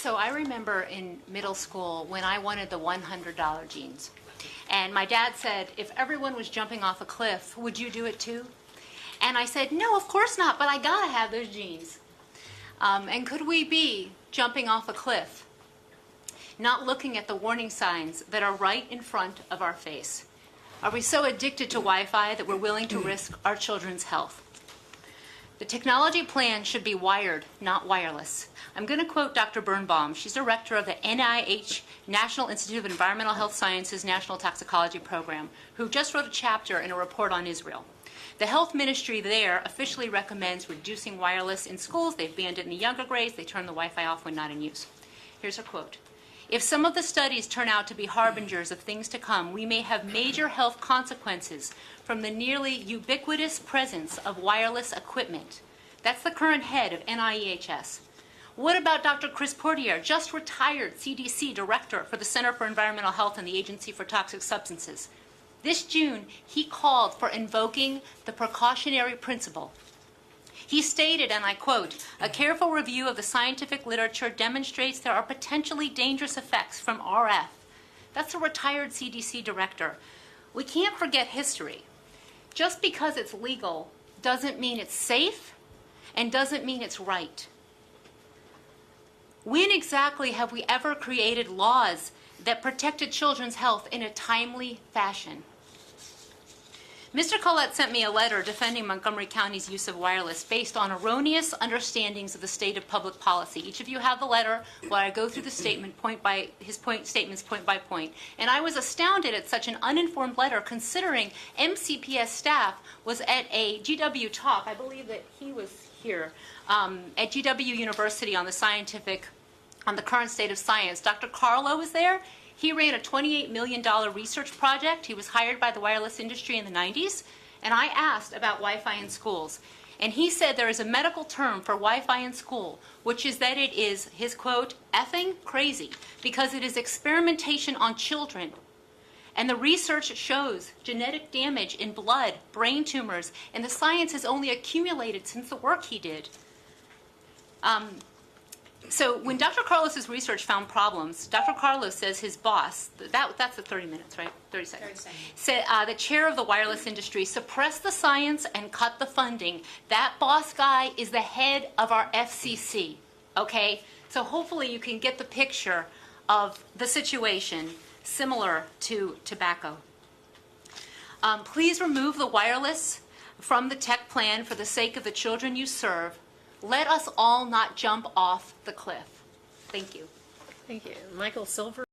So I remember in middle school when I wanted the $100 jeans. And my dad said, if everyone was jumping off a cliff, would you do it too? And I said, no, of course not, but I gotta have those jeans. And could we be jumping off a cliff, not looking at the warning signs that are right in front of our face? Are we so addicted to Wi-Fi that we're willing to risk our children's health? The technology plan should be wired, not wireless. I'm going to quote Dr. Birnbaum. She's director of the NIH, National Institute of Environmental Health Sciences National Toxicology Program, who just wrote a chapter in a report on Israel. The health ministry there officially recommends reducing wireless in schools. They've banned it in the younger grades. They turn the Wi-Fi off when not in use. Here's her quote. If some of the studies turn out to be harbingers of things to come, we may have major health consequences from the nearly ubiquitous presence of wireless equipment. That's the current head of NIEHS. What about Dr. Chris Portier, just retired CDC director for the Center for Environmental Health and the Agency for Toxic Substances? This June, he called for invoking the precautionary principle. He stated, and I quote, "A careful review of the scientific literature demonstrates there are potentially dangerous effects from RF." That's a retired CDC director. We can't forget history. Just because it's legal doesn't mean it's safe and doesn't mean it's right. When exactly have we ever created laws that protected children's health in a timely fashion? Mr. Collette sent me a letter defending Montgomery County's use of wireless based on erroneous understandings of the state of public policy. Each of you have the letter while I go through the statements point by point. And I was astounded at such an uninformed letter considering MCPS staff was at a GW talk, I believe that he was here, at GW University on the current state of science. Dr. Carlo was there. He ran a $28 million research project. He was hired by the wireless industry in the 90s. And I asked about Wi-Fi in schools. And he said there is a medical term for Wi-Fi in school, which is that it is, his quote, effing crazy, because it is experimentation on children. And the research shows genetic damage in blood, brain tumors, and the science has only accumulated since the work he did. So when Dr. Carlos's research found problems, Dr. Carlos says his boss, that's the 30 minutes, right? 30 seconds. 30 seconds. Said, the chair of the wireless industry, suppressed the science and cut the funding. That boss guy is the head of our FCC, okay? So hopefully you can get the picture of the situation similar to tobacco. Please remove the wireless from the tech plan for the sake of the children you serve. Let us all not jump off the cliff. Thank you. Thank you. Michael Silver.